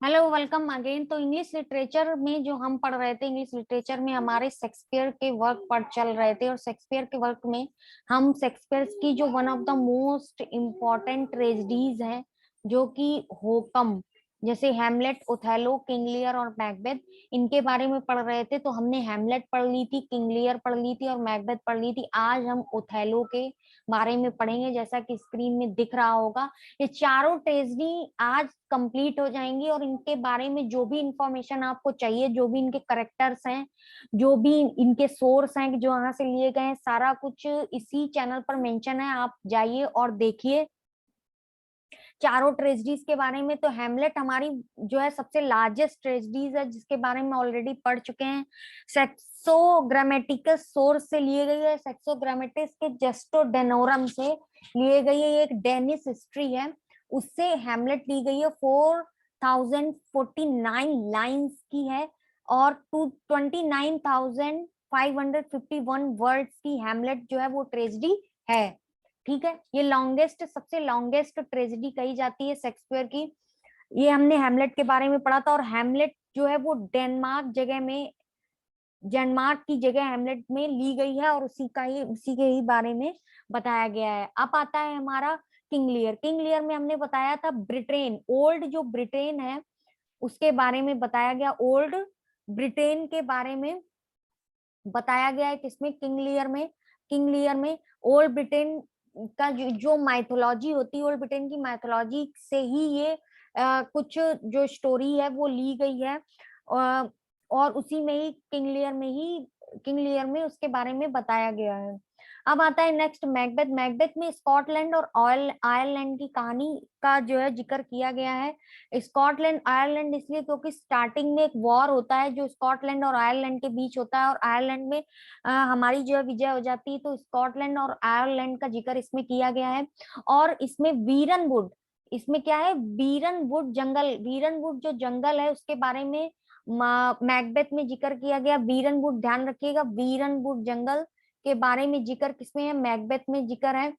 Hello, welcome again. तो English literature में जो हम पढ़ रहे थे, इंग्लिश लिटरेचर में हमारे शेक्सपियर के वर्क पर चल रहे थे, और शेक्सपियर के वर्क में हम शेक्सपियर की जो one of the most important tragedies हैं, जो कि होकम, जैसे हैमलेट, ओथेलो, किंग लियर और मैकबेथ, इनके बारे में पढ़ रहे थे। तो हमने हैमलेट पढ़ ली थी, किंग लियर पढ़ ली थी और मैकबेथ पढ़ ली थी। आज हम ओथेलो के बारे में पढ़ेंगे, जैसा कि स्क्रीन में दिख रहा होगा। ये चारों ट्रेजडी आज कंप्लीट हो जाएंगी, और इनके बारे में जो भी इंफॉर्मेशन आपको चाहिए, जो भी इनके करेक्टर्स हैं, जो भी इनके सोर्स हैं जो यहाँ से लिए गए हैं, सारा कुछ इसी चैनल पर मेंशन है। आप जाइए और देखिए चारों ट्रेजडीज के बारे में। तो हेमलेट हमारी जो है सबसे लार्जेस्ट ट्रेजडीज है, जिसके बारे में ऑलरेडी पढ़ चुके हैं। सेक्सो ग्रामेटिकस सोर्स से लिए गई है, सेक्सो ग्रामेटिस के जस्टो डेनोरम से लिए गई है। ये एक डेनिश हिस्ट्री है, उससे हेमलेट ली गई है। 4049 लाइन्स की है और 29,551 वर्ड्स की हेमलेट जो है वो ट्रेजडी है। ठीक है, ये लॉन्गेस्ट, सबसे लॉन्गेस्ट ट्रेजेडी कही जाती है शेक्सपियर की। ये हमने हेमलेट के बारे में पढ़ा था। और हेमलेट जो है वो डेनमार्क की जगह हेमलेट में ली गई है, और उसी के ही बारे में बताया गया है। अब आता है हमारा किंग लियर। किंग लियर में हमने बताया था ब्रिटेन, ओल्ड जो ब्रिटेन है उसके बारे में बताया गया। ओल्ड ब्रिटेन के बारे में बताया गया है किसमें, किंग लियर में। किंग लियर में ओल्ड ब्रिटेन का जो माइथोलॉजी होती है, ओल्ड ब्रिटेन की माइथोलॉजी से ही ये कुछ जो स्टोरी है वो ली गई है। और उसी में ही किंग लियर में उसके बारे में बताया गया है। अब आता है नेक्स्ट मैकबेथ। मैकबेथ में स्कॉटलैंड और आयरलैंड की कहानी का जो है जिक्र किया गया है। स्कॉटलैंड आयरलैंड इसलिए क्योंकि स्टार्टिंग में एक वॉर होता है जो स्कॉटलैंड और आयरलैंड के बीच होता है, और आयरलैंड में हमारी जो है विजय हो जाती है। तो स्कॉटलैंड और आयरलैंड का जिक्र इसमें किया गया है। और इसमें वीरनवुड, इसमें क्या है, वीरनवुड जंगल, वीरनवुड जो जंगल है उसके बारे में मैकबेथ में जिक्र किया गया। वीरनवुड, ध्यान रखिएगा, वीरनवुड जंगल के बारे में जिक्र किसमें है, मैकबेथ में जिक्र है।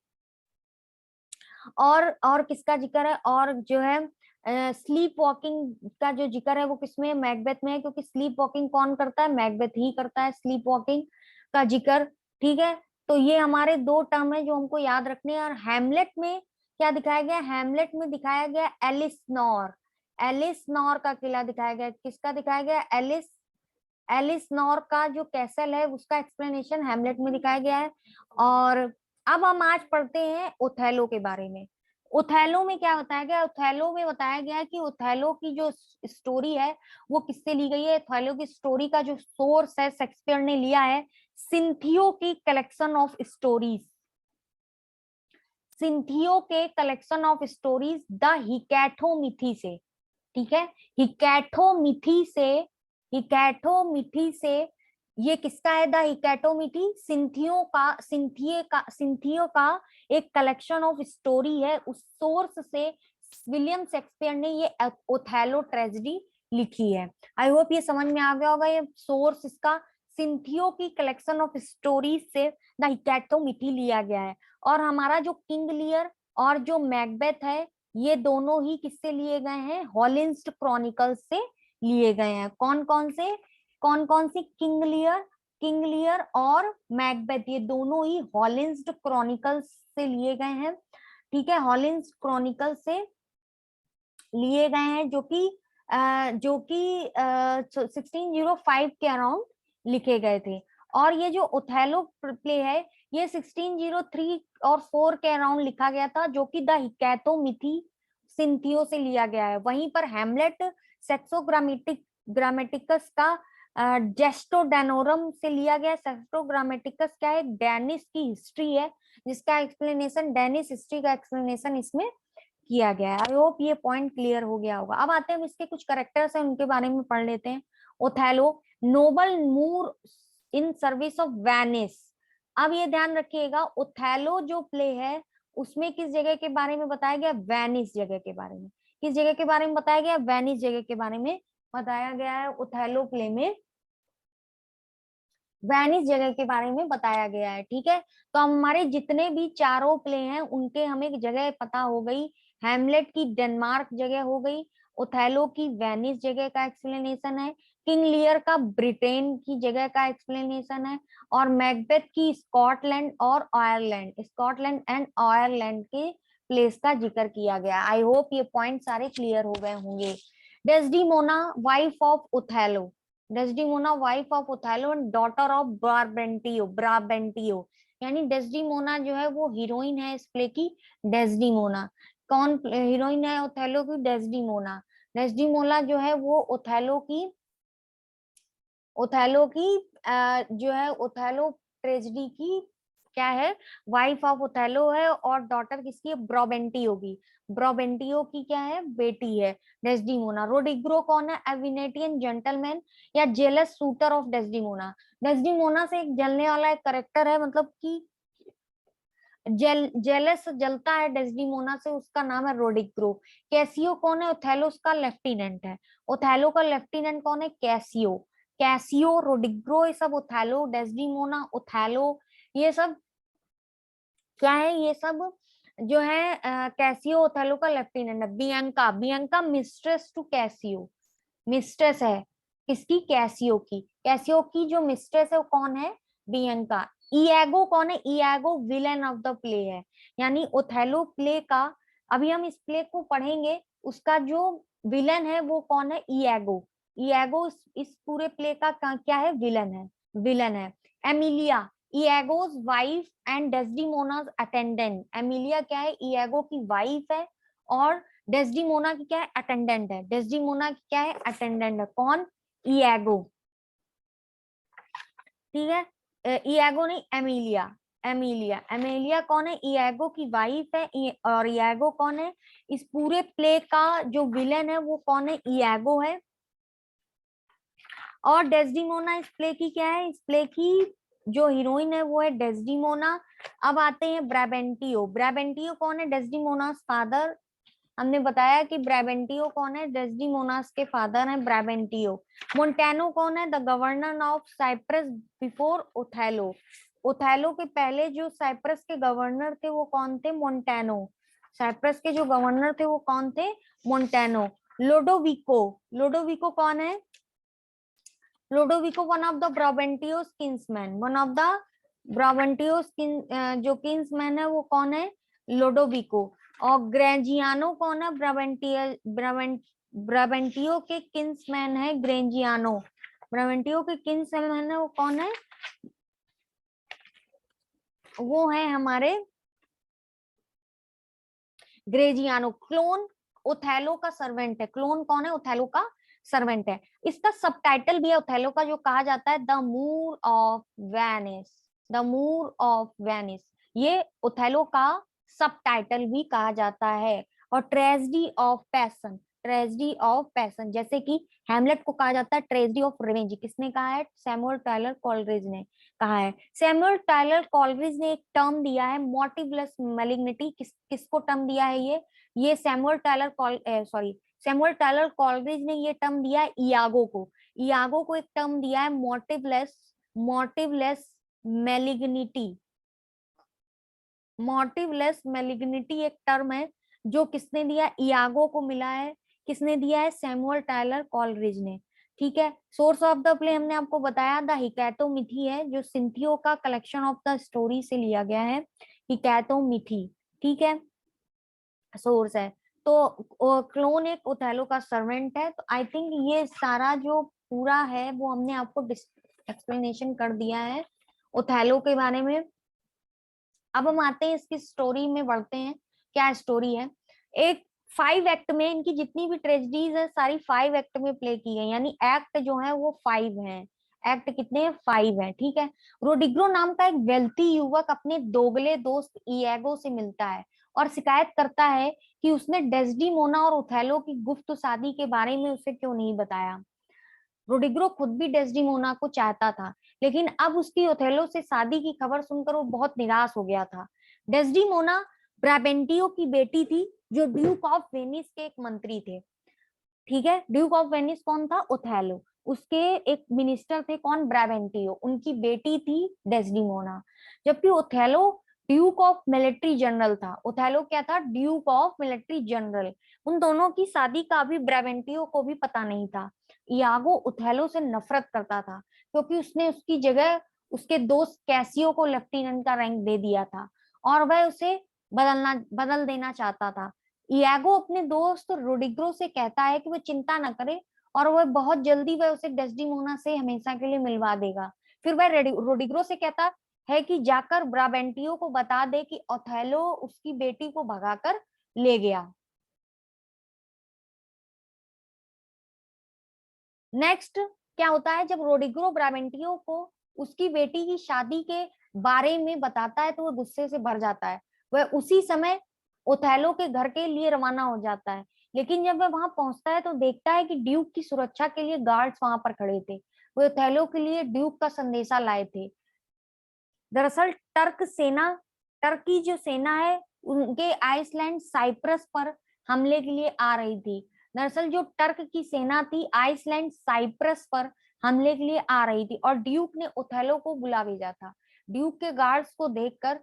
और किसका जिक्र है, और जो है स्लीप वॉकिंग का जो जिक्र है वो किसमें है, मैकबेथ में है। क्योंकि स्लीप वॉकिंग कौन करता है, मैकबेथ ही करता है स्लीप वॉकिंग का जिक्र। ठीक है, तो ये हमारे दो टर्म है जो हमको याद रखने हैं। और हैमलेट में क्या दिखाया गया, हैमलेट में दिखाया गया एलिस नॉर, एलिस नॉर का किला दिखाया गया। किसका दिखाया गया, एलिस नॉर का जो कैसल है उसका एक्सप्लेनेशन हैमलेट में दिखाया गया है। और अब हम आज पढ़ते हैं ओथेलो के बारे में। ओथेलो में क्या बताया गया, ओथेलो में बताया गया है कि ओथेलो की जो स्टोरी है वो किससे ली गई है। ओथेलो की स्टोरी का जो सोर्स है शेक्सपियर ने लिया है सिंथियो की कलेक्शन ऑफ स्टोरीज, सिंथियो के कलेक्शन ऑफ स्टोरीज द हिकैथोमिथी से। ठीक है, हिकैथोमिथी से, हिकैथोमिथी से ये किसका है, द हिकैथोमिथी सिंथियो का एक कलेक्शन ऑफ स्टोरी है। उस सोर्स से विलियम शेक्सपियर ने ये ओथेलो ट्रेजेडी लिखी है। आई होप ये समझ में आ गया होगा। ये सोर्स इसका सिंथियो की कलेक्शन ऑफ स्टोरीज से द हिकैथोमिथी लिया गया है। और हमारा जो किंग लियर और जो मैकबेथ है ये दोनों ही किससे लिए गए हैं, हॉलिंस्ट क्रॉनिकल्स से लिए गए हैं। कौन कौन से, किंग लियर और मैकबेथ, ये दोनों ही हॉलिंस्ट क्रॉनिकल्स से लिए गए हैं। ठीक है, हॉलिंस्ट क्रॉनिकल से लिए गए हैं, जो कि 1605 के अराउंड लिखे गए थे। और ये जो ओथेलो प्ले है ये 1603 और 4 के अराउंड लिखा गया था, जो कि द हिकैथोमिथी सिंथियो से लिया गया है। वहीं पर हैमलेट सेक्सो ग्रामेटिकस का जेस्टो डेनोरम से लिया गया। सेक्सो ग्रामेटिकस क्या है, डेनिश की हिस्ट्री है, जिसका एक्सप्लेनेशन, डेनिश हिस्ट्री का एक्सप्लेनेशन इसमें किया गया है। आई होप ये पॉइंट क्लियर हो गया होगा। अब आते हैं, हम इसके कुछ करेक्टर्स हैं उनके बारे में पढ़ लेते हैं। Othello, noble Moor in service of Venice. अब ये ध्यान रखिएगा, ओथेलो जो प्ले है उसमें किस जगह के बारे में बताया गया, वेनिस जगह के बारे में। किस जगह के बारे में बताया गया, वेनिस जगह के बारे में बताया गया है। ओथेलो प्ले में वेनिस जगह के बारे में बताया गया है। ठीक है, तो हमारे जितने भी चारों प्ले हैं उनके हमें जगह पता हो गई, हैमलेट की डेनमार्क जगह हो गई, ओथेलो की वेनिस जगह का एक्सप्लेनेशन है, किंग लियर का ब्रिटेन की जगह का एक्सप्लेनेशन है, और मैकबेथ की स्कॉटलैंड और आयरलैंड, स्कॉटलैंड एंड आयरलैंड के प्लेस का जिक्र किया गया। आई होप ये पॉइंट सारे क्लियर हो गए होंगे। Desdemona wife of Othello, Desdemona wife of Othello and daughter of Brabantio, Brabantio, यानी डेस्डिमोना जो है वो हीरोइन है इस प्ले की, डेस्डिमोना। कौन हीरोइन है ओथेलो की? डेस्डिमोना। डेस्डिमोना जो है वो ओथेलो की, ओथेलो की जो है ओथेलो ट्रेजेडी की क्या है, वाइफ ऑफ ओथेलो है, और डॉटर किसकी है? ब्राबेंटियो की। ब्राबेंटियो की क्या है? बेटी है डेस्डिमोना। रोडिग्रो कौन है? ए वेनेटियन जेंटलमैन या jealous sweater of Desdemona. Desdemona से एक जलने वाला एक करेक्टर है, मतलब कि जेलस जलता है डेस्डिमोना से, उसका नाम है रोडिग्रो। कैसियो कौन है? ओथेलो का लेफ्टिनेंट है। ओथेलो का लेफ्टिनेंट कौन है? कैसियो। कैसियो, रोडिग्रो, ये सब ओथेलो, डेस्डिमोना, ओथेलो, ये सब क्या है? ये सब जो है कैसियो ओथेलो का लेफ्टिनेंट है। Bianca, Bianca mistress to Cassio, mistress है किसकी? कैसियो की। कैसियो की जो मिस्ट्रेस है वो कौन है? बियंका। इयागो कौन है? Iago villain of the play है, यानी ओथेलो प्ले का, अभी हम इस प्ले को पढ़ेंगे, उसका जो विलेन है वो कौन है? इयागो। इयागो इस पूरे प्ले का क्या है? विलन है, विलन है। Emilia, Iago's wife and Desdemona's attendant. Emilia क्या है? इयागो की वाइफ है, और डेस्डिमोना की क्या है? अटेंडेंट है। डेस्डिमोना की क्या है? अटेंडेंट है। कौन? इयागो, ठीक है। इयागो नहीं, एमिलिया, एमिलिया, एमिलिया कौन है? इयागो की वाइफ है, और इयागो कौन है? इस पूरे प्ले का जो विलेन है वो कौन है? इयागो है। और डेस्डिमोना इस प्ले की क्या है? इस प्ले की जो हीरोइन है वो है डेस्डिमोना। अब आते हैं ब्राबेंटियो। ब्राबेंटियो कौन है? डेस्डिमोनास फादर। हमने बताया कि ब्राबेंटियो कौन है? डेस्डिमोनास के फादर हैं ब्राबेंटियो। मोन्टेनो कौन है? The governor of Cyprus before Othello. Othello के पहले जो साइप्रस के गवर्नर थे वो कौन थे? मोन्टेनो। साइप्रस के जो गवर्नर थे वो कौन थे? मोन्टेनो। लोडोविको, लोडोविको कौन है? Lodovico one of the Brabantio's kinsman, one of the Brabantio's जो किंग्समैन है वो कौन है? लोडोविको। और ग्रेजियानो कौन है? ब्राबेंटियो के किंग्समैन है ग्रेजियानो। ब्राबेंटियो के किंग्समैन है वो कौन है? वो है हमारे ग्रेजियानो। क्लोन ओथेलो का सर्वेंट है। क्लोन कौन है? ओथेलो का सर्वेंट है। इसका सबटाइटल भी है ओथेलो का, जो कहा जाता है the Moor of Venice, the Moor of Venice, ये ओथेलो का सबटाइटल भी कहा जाता है। और tragedy of passion, tragedy of passion, जैसे कि हैमलेट को कहा जाता है ट्रेजेडी ऑफ रिवेंज, किसने कहा है? सैमुअल टायलर कॉलरिज ने कहा है। सैमुअल टायलर कॉलरिज ने एक टर्म दिया है मोटिवलेस मैलिग्निटी। किसको टर्म दिया है ये Samuel Tyler Samuel Tyler Coleridge ने ये टर्म दिया है इयागो को। इयागो को एक टर्म दिया है मोटिवलेस, मोटिवलेस मैलिग्निटी। मोटिवलेस मैलिग्निटी एक टर्म है जो किसने दिया? इयागो को मिला है। किसने दिया है? सैमुअल टायलर कॉलरिज ने। ठीक है। सोर्स ऑफ द प्ले हमने आपको बताया द हिकैटो मिथी है, जो सिंथियो का कलेक्शन ऑफ द स्टोरी से लिया गया है, हिकैटो मिथी। ठीक है, सोर्स है। तो क्लोन एक ओथेलो का सर्वेंट है। तो आई थिंक ये सारा जो पूरा है वो हमने आपको एक्सप्लेनेशन कर दिया है ओथेलो के बारे में। अब हम आते हैं इसकी स्टोरी में, बढ़ते हैं। क्या स्टोरी है? एक 5 एक्ट में, इनकी जितनी भी ट्रेजेडीज है सारी 5 एक्ट में प्ले की है, यानी एक्ट जो है वो 5 हैं। एक्ट कितने हैं? 5 हैं। ठीक है। रोडिग्रो नाम का एक वेल्थी युवक अपने दोगले दोस्त इयागो से मिलता है और शिकायत करता है कि उसने डेस्डिमोना और ओथेलो की गुप्त शादी के बारे में उसे क्यों नहीं बताया। रोडिग्रो खुद भी डेस्डिमोना को चाहता था, लेकिन अब उसकी ओथेलो से शादी की खबर सुनकर वो बहुत निराश हो गया था। डेस्डिमोना ब्राबेंटियो की बेटी थी, जो ड्यूक ऑफ वेनिस के एक मंत्री थे। ठीक है। ड्यूक ऑफ वेनिस कौन था? ओथेलो। उसके एक मिनिस्टर थे कौन? ब्राबेंटियो। उनकी बेटी थी डेस्डिमोना। जबकि Othello Duke of military general था। ओथेलो क्या था? Duke of military general. उन दोनों की शादी का भी ब्राबेंटियो को भी पता नहीं था। इयागो ओथेलो से नफरत करता था क्योंकि उसने उसकी जगह उसके दोस्त कैसियो को लेफ्टिनेंट का रैंक दे दिया था और वह उसे बदल देना चाहता था। इयागो अपने दोस्त रोडिग्रो से कहता है कि वह चिंता न करे और वह बहुत जल्दी वह उसे डेस्डिमोना से हमेशा के लिए मिलवा देगा। फिर वह रोडिग्रो से कहता है कि जाकर ब्राबेंटियो को बता दे कि ओथेलो उसकी बेटी को भगाकर ले गया। नेक्स्ट क्या होता है, जब रोडिग्रो ब्राबेंटियो को उसकी बेटी की शादी के बारे में बताता है तो वह गुस्से से भर जाता है। वह उसी समय ओथेलो के घर के लिए रवाना हो जाता है, लेकिन जब वह वहां पहुंचता है तो देखता है कि ड्यूक की सुरक्षा के लिए गार्ड्स वहां पर खड़े थे। वे ओथेलो के लिए ड्यूक का संदेशा लाए थे। दरअसल टर्क की जो सेना है उनके आइसलैंड साइप्रस पर हमले के लिए आ रही थी। दरअसल जो टर्क की सेना थी आइसलैंड साइप्रस पर हमले के लिए आ रही थी और ड्यूक ने ओथेलो को बुला भेजा था। ड्यूक के गार्ड्स को देखकर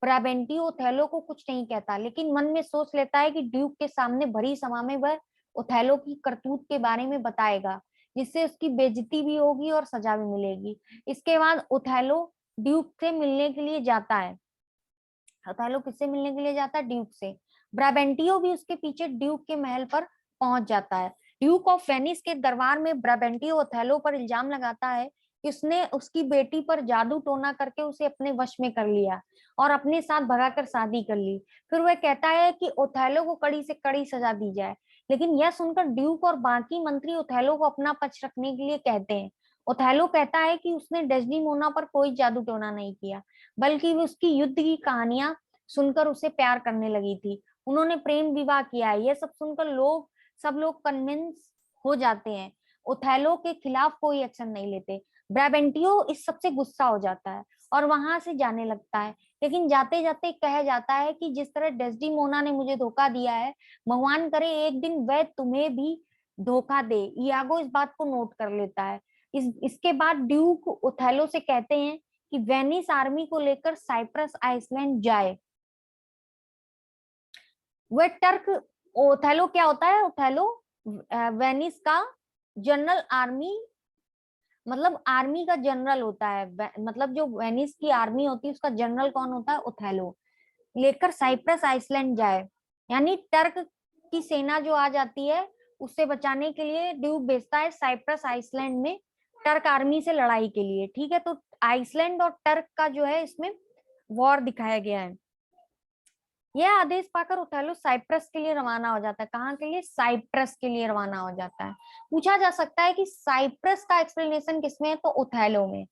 ब्राबेंटियो ओथेलो को कुछ नहीं कहता, लेकिन मन में सोच लेता है कि ड्यूक के सामने भरी सभा में वह ओथेलो की करतूत के बारे में बताएगा, जिससे उसकी बेइज्जती भी होगी और सजा भी मिलेगी। इसके बाद ओथेलो ड्यूक से मिलने के लिए जाता है। ओथेलो किससे मिलने के लिए जाता है? ड्यूक से। ब्राबेंटियो भी उसके पीछे ड्यूक के महल पर पहुंच जाता है। ड्यूक ऑफ वेनिस के दरबार में ब्राबेंटियो ओथेलो पर इल्जाम लगाता है कि उसने उसकी बेटी पर जादू टोना करके उसे अपने वश में कर लिया और अपने साथ भगाकर शादी कर ली। फिर वह कहता है कि ओथेलो को कड़ी से कड़ी सजा दी जाए, लेकिन यह सुनकर ड्यूक और बाकी मंत्री ओथेलो को अपना पक्ष रखने के लिए कहते हैं। ओथेलो कहता है कि उसने डेस्डिमोना पर कोई जादू टोना नहीं किया, बल्कि वो उसकी युद्ध की कहानियां सुनकर उसे प्यार करने लगी थी। उन्होंने प्रेम विवाह किया है। यह सब सुनकर सब लोग कन्विंस हो जाते हैं। ओथेलो के खिलाफ कोई एक्शन नहीं लेते। ब्राबेंटियो इस सबसे गुस्सा हो जाता है और वहां से जाने लगता है, लेकिन जाते जाते कह जाता है कि जिस तरह डेस्डिमोना ने मुझे धोखा दिया है, भगवान करे एक दिन वह तुम्हें भी धोखा दे। इयागो इस बात को नोट कर लेता है। इसके बाद ड्यूक ओथेलो से कहते हैं कि वेनिस आर्मी को लेकर साइप्रस आइसलैंड जाए। वह टर्क ओथेलो क्या होता है? ओथेलो वेनिस का जनरल आर्मी मतलब आर्मी का जनरल होता है। मतलब जो वेनिस की आर्मी होती है उसका जनरल कौन होता है? ओथेलो। लेकर साइप्रस आइसलैंड जाए, यानी टर्क की सेना जो आ जाती है उससे बचाने के लिए ड्यूक भेजता है साइप्रस आइसलैंड में टर्क आर्मी से लड़ाई के लिए। ठीक है, तो आइसलैंड और टर्क का जो है इसमें वॉर दिखाया गया है। यह आदेश पाकर ओथेलो साइप्रस के लिए रवाना हो जाता है। कहाँ के लिए? साइप्रस के लिए रवाना हो जाता है। पूछा जा सकता है कि साइप्रस का एक्सप्लेनेशन किसमें है? तो ओथेलो में।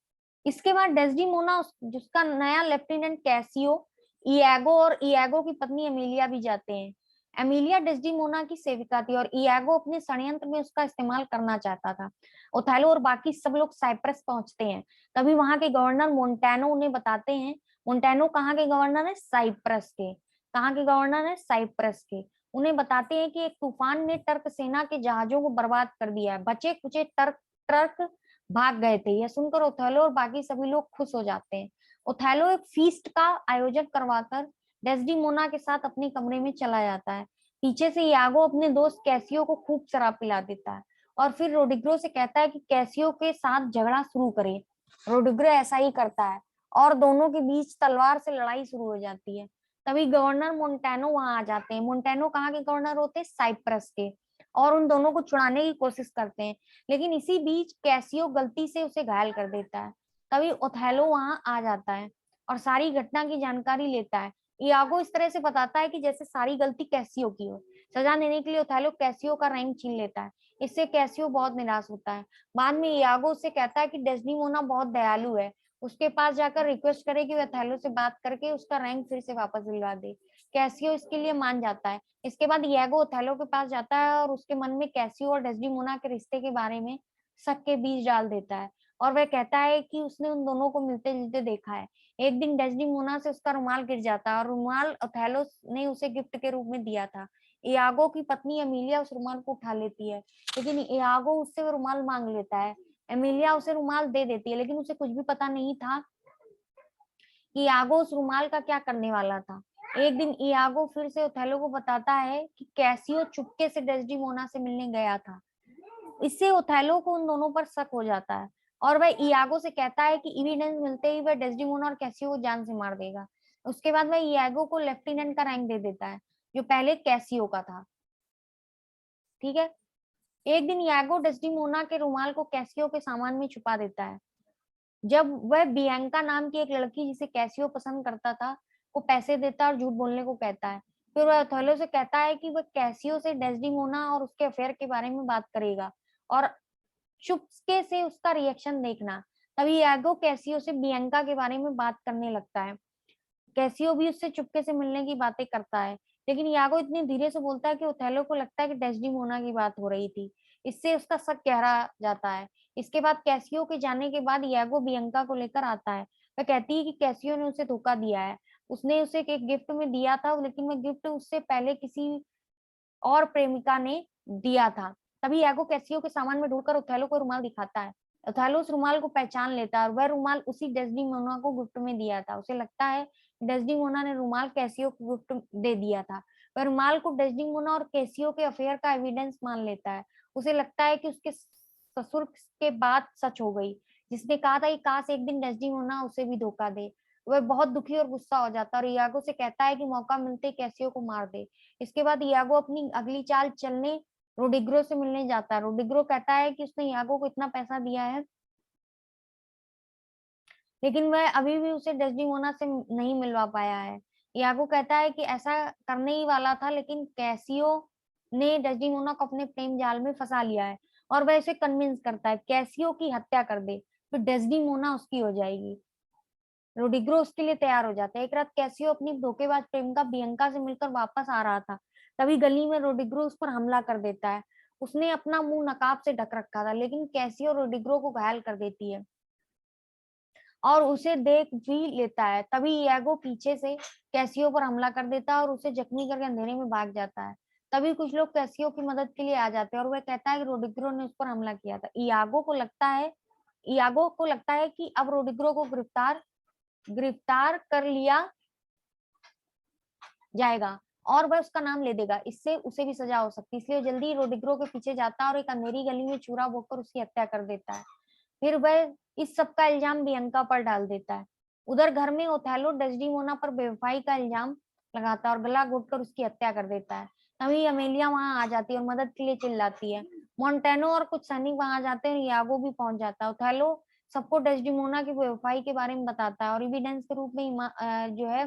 इसके बाद डेस्डिमोना जिसका नया लेफ्टिनेंट कैसियो, इयागो और इयागो की पत्नी एमिलिया भी जाते हैं। एमिलिया डेस्डिमोना की सेविका थी और इयागो अपने षड्यंत्र में उसका इस्तेमाल करना चाहता था। ओथेलो और बाकी सब लोग साइप्रस पहुंचते हैं। तभी वहां के गवर्नर मोन्टेनो उन्हें बताते हैं। मोन्टेनो कहाँ के गवर्नर है? साइप्रस के। कहाँ के गवर्नर है? साइप्रस के। उन्हें बताते हैं कि एक तूफान ने टर्क सेना के जहाजों को बर्बाद कर दिया है। बचे कुचे टर्क भाग गए थे। यह सुनकर ओथेलो और बाकी सभी लोग खुश हो जाते हैं। ओथेलो एक फीस्ट का आयोजन करवाकर डेस्डिमोना के साथ अपने कमरे में चला जाता है। पीछे से यागो अपने दोस्त कैसियो को खूब शराब पिला देता है और फिर रोडिग्रो से कहता है कि कैसियो के साथ झगड़ा शुरू करे। रोडिग्रो ऐसा ही करता है और दोनों के बीच तलवार से लड़ाई शुरू हो जाती है। तभी गवर्नर मोन्टेनो वहां आ जाते हैं। मोन्टेनो कहाँ के गवर्नर होते हैं? साइप्रस के। और उन दोनों को छुड़ाने की कोशिश करते हैं, लेकिन इसी बीच कैसियो गलती से उसे घायल कर देता है। तभी ओथेलो वहां आ जाता है और सारी घटना की जानकारी लेता है। इयागो इस तरह से बताता है कि जैसे सारी गलती कैसियो की हो। सजा देने के लिए ओथेलो कैसियो का रैंक छीन लेता है। इससे कैसियो बहुत निराश होता है। बाद में इयागो उससे कहता है कि डेस्डिमोना बहुत दयालु है, उसके पास जाकर रिक्वेस्ट करे कि वह ओथेलो से बात करके उसका रैंक फिर से वापस दिलवा दे। कैसियो इसके लिए मान जाता है। इसके बाद इयागो ओथेलो के पास जाता है और उसके मन में कैसियो और डेस्डिमोना के रिश्ते के बारे में शक के बीज डाल देता है और वह कहता है कि उसने उन दोनों को मिलते जुलते देखा है। एक दिन डेस्डिमोना से उसका रुमाल गिर जाता है और रुमाल ओथेलो ने उसे गिफ्ट के रूप में दिया था। इयागो की पत्नी एमिलिया उस रुमाल को उठा लेती है, लेकिन इयागो उससे वो रुमाल मांग लेता है। एमिलिया उसे रुमाल दे देती है, लेकिन उसे कुछ भी पता नहीं था इयागो उस रुमाल का क्या करने वाला था। एक दिन इयागो फिर से ओथेलो को बताता है कि कैसियो चुपके से डेस्डिमोना से मिलने गया था। इससे ओथेलो को उन दोनों पर शक हो जाता है और वह इयागो से कहता है कि एविडेंस मिलते ही वह डेस्डिमोना और कैसियो को जान से मार देगा। उसके बाद वह इयागो को लेफ्टिनेंट का रैंक दे देता है, जो पहले कैसियो का था। ठीक है। एक दिन इयागो डेस्डिमोना के रुमाल को कैसियो के सामान में छुपा देता है। जब वह बियांका नाम की एक लड़की जिसे कैसियो पसंद करता था को पैसे देता और झूठ बोलने को कहता है। फिर वह ओथेलो से कहता है कि वह कैसियो से डेस्डिमोना और उसके अफेयर के बारे में बात करेगा और चुपके से उसका रिएक्शन देखना। तभी इयागो कैसियो से बियांका के बारे में बात करने लगता है। कैसियो भी उससे चुपके से मिलने की बातें करता है, लेकिन इयागो इतनी धीरे से बोलता है कि ओथेलो को लगता है कि डेस्डिमोना की बात हो रही थी। इससे उसका शक गहरा जाता है। इसके बाद कैसियो के जाने के बाद इयागो बियांका को लेकर आता है। वह कहती है कि कैसियो ने उसे धोखा दिया है। उसने उसे एक गिफ्ट में दिया था, लेकिन वह गिफ्ट उससे पहले किसी और प्रेमिका ने दिया था। तभी इयागो कैसियो के सामान में ढूंढकर ओथेलो को रुमाल दिखाता है। ओथेलो उस रुमाल को पहचान लेता है और वह रुमाल उसी डेस्डिमोना को गिफ्ट में दिया था। उसे लगता है डेस्डिमोना ने रुमाल कैसियो को गिफ्ट दे दिया था। वह रुमाल को डेस्डिमोना और कैसियो के अफेयर का एविडेंस मान लेता है। उसे लगता है कि उसके ससुर के बात सच हो गई, जिसने कहा था कि काश एक दिन डेस्डिमोना उसे भी धोखा दे। वह बहुत दुखी और गुस्सा हो जाता है और इयागो से कहता है कि मौका मिलते ही कैसियो को मार दे। इसके बाद इयागो अपनी अगली चाल चलने रोडिग्रो से मिलने जाता है। रोडिग्रो कहता है कि उसने इयागो को इतना पैसा दिया है, लेकिन वह अभी भी उसे डेस्डिमोना से नहीं मिलवा पाया है। इयागो कहता है कि ऐसा करने ही वाला था, लेकिन कैसियो ने डेस्डिमोना को अपने प्रेम जाल में फंसा लिया है और वह इसे कन्विंस करता है कैसियो की हत्या कर दे, फिर डेस्डिमोना उसकी हो जाएगी। रोडिग्रो उसके लिए तैयार हो जाता है। एक रात कैसियो अपनी धोखेबाज प्रेमिका बियंका से मिलकर वापस आ रहा था। तभी गली में रोडिग्रो उस पर हमला कर देता है। उसने अपना मुंह नकाब से ढक रखा था, लेकिन कैसियो रोडिग्रो को घायल कर देती है और उसे देख भी लेता है। तभी इयागो पीछे से कैसियो पर हमला कर देता है और उसे जख्मी करके अंधेरे में भाग जाता है। तभी कुछ लोग कैसियो की मदद के लिए आ जाते हैं और वह कहता है कि रोडिग्रो ने उस पर हमला किया था। इयागो को लगता है कि अब रोडिग्रो को गिरफ्तार कर लिया जाएगा और वह उसका नाम ले देगा, इससे उसे भी सजा हो सकती है। इसलिए जल्दी रोडिग्रो के पीछे जाता है और एक अंधेरी गली में छुरा भोंककर उसकी हत्या कर देता है। फिर वह इस सब का इल्जाम बियंका पर डाल देता है। उधर घर में ओथेलो डेस्डिमोना पर बेवफाई का इल्जाम लगाता है और गला घोटकर उसकी हत्या कर देता है। तभी अमेलिया वहां आ जाती है और मदद के लिए चिल्लाती है। मोंटेनो और कुछ सैनिक वहां आ जाते हैं। यागो भी पहुंच जाता है। ओथेलो सबको डेस्डिमोना की बेवफाई के बारे में बताता है और एविडेंस के रूप में जो है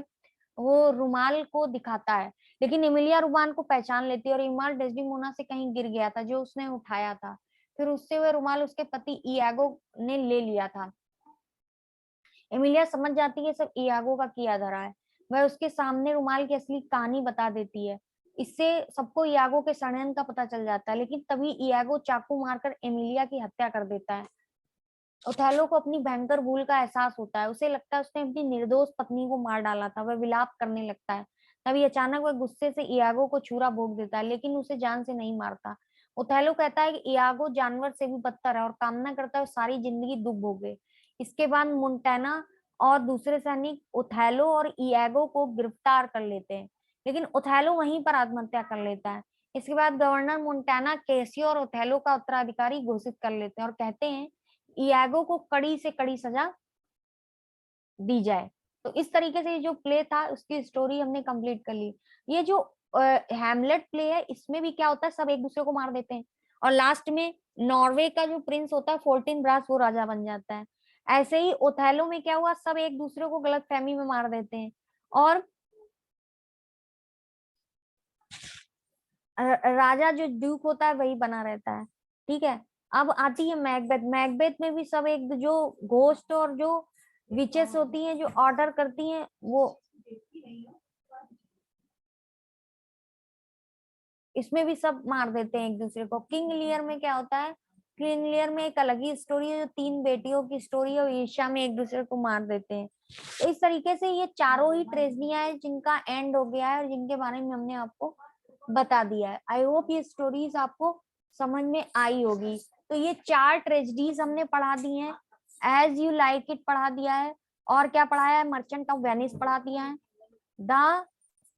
वो रुमाल को दिखाता है, लेकिन एमिलिया रुमाल को पहचान लेती है और रुमाल डेस्डिमोना से कहीं गिर गया था जो उसने उठाया था। फिर उससे वह रुमाल उसके पति इयागो ने ले लिया था। एमिलिया समझ जाती है सब इयागो का किया धरा है। वह उसके सामने रुमाल की असली कहानी बता देती है। इससे सबको इयागो के षड्यंत्र का पता चल जाता है, लेकिन तभी इयागो चाकू मारकर एमिलिया की हत्या कर देता है। ओथेलो को अपनी भयंकर भूल का एहसास होता है। उसे लगता है उसने अपनी निर्दोष पत्नी को मार डाला था। वह विलाप करने लगता है। तभी अचानक वह गुस्से से इयागो को छुरा भोंक देता है, लेकिन उसे जान से नहीं मारता। ओथेलो कहता है कि इयागो जानवर से भी बदतर है और कामना करता है सारी जिंदगी दुख भोगे। इसके बाद मोंटेना और दूसरे सैनिक ओथेलो और इयागो को गिरफ्तार कर लेते हैं, लेकिन ओथेलो वहीं पर आत्महत्या कर लेता है। इसके बाद गवर्नर मोंटेना कैसियो और ओथेलो का उत्तराधिकारी घोषित कर लेते हैं और कहते हैं इयागो को कड़ी से कड़ी सजा दी जाए। तो इस तरीके से जो प्ले था उसकी स्टोरी हमने कंप्लीट कर ली। ये जो हैमलेट प्ले है इसमें भी क्या होता है, सब एक दूसरे को मार देते हैं और लास्ट में नॉर्वे का जो प्रिंस होता है 14 ब्रास वो राजा बन जाता है। ऐसे ही ओथेलो में क्या हुआ, सब एक दूसरे को गलत फहमी में मार देते हैं और राजा जो ड्यूक होता है वही बना रहता है। ठीक है। अब आती है मैकबेथ। मैकबेथ में भी सब एक जो घोस्ट और जो विचेस होती हैं जो ऑर्डर करती हैं वो इसमें भी सब मार देते हैं एक दूसरे को। किंग लियर में क्या होता है, किंग लियर में एक अलग ही स्टोरी है जो 3 बेटियों की स्टोरी है और ईर्ष्या में एक दूसरे को मार देते हैं। तो इस तरीके से ये चारों ही ट्रेजडियां हैं जिनका एंड हो गया है और जिनके बारे में हमने आपको बता दिया है। आई होप ये स्टोरीज आपको समझ में आई होगी। तो ये 4 ट्रेजेडीज हमने पढ़ा दी हैं। एज यू लाइक इट पढ़ा दिया है, और क्या पढ़ाया है, मर्चेंट ऑफ वेनिस पढ़ा दिया है, द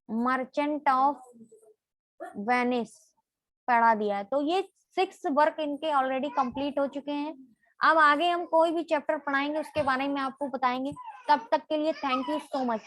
मर्चेंट ऑफ वेनिस पढ़ा दिया है। तो ये 6 वर्क इनके ऑलरेडी कंप्लीट हो चुके हैं। अब आगे हम कोई भी चैप्टर पढ़ाएंगे उसके बारे में आपको बताएंगे। तब तक के लिए थैंक यू सो मच।